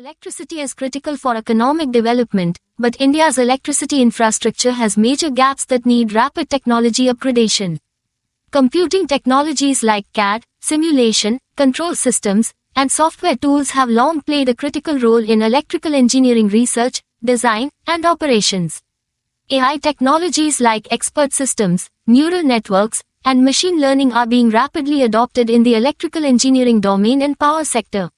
Electricity is critical for economic development, but India's electricity infrastructure has major gaps that need rapid technology upgradation. Computing technologies like CAD, simulation, control systems, and software tools have long played a critical role in electrical engineering research, design, and operations. AI technologies like expert systems, neural networks, and machine learning are being rapidly adopted in the electrical engineering domain and power sector.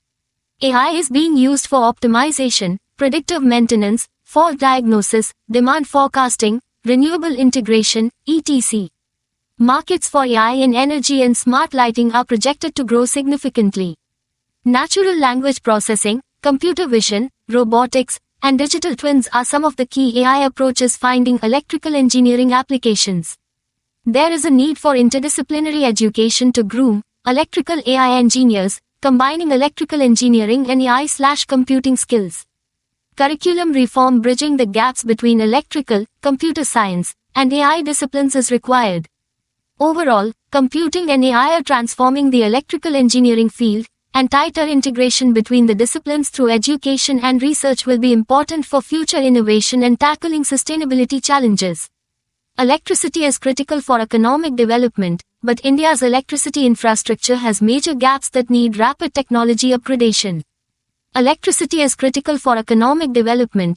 AI is being used for optimization, predictive maintenance, fault diagnosis, demand forecasting, renewable integration, etc. Markets for AI in energy and smart lighting are projected to grow significantly. Natural language processing, computer vision, robotics, and digital twins are some of the key AI approaches finding electrical engineering applications. There is a need for interdisciplinary education to groom electrical AI engineers, combining electrical engineering and AI/computing skills. Curriculum reform bridging the gaps between electrical, computer science, and AI disciplines is required. Overall, computing and AI are transforming the electrical engineering field, and tighter integration between the disciplines through education and research will be important for future innovation and tackling sustainability challenges. Electricity is critical for economic development, but India's electricity infrastructure has major gaps that need rapid technology upgradation. Electricity is critical for economic development,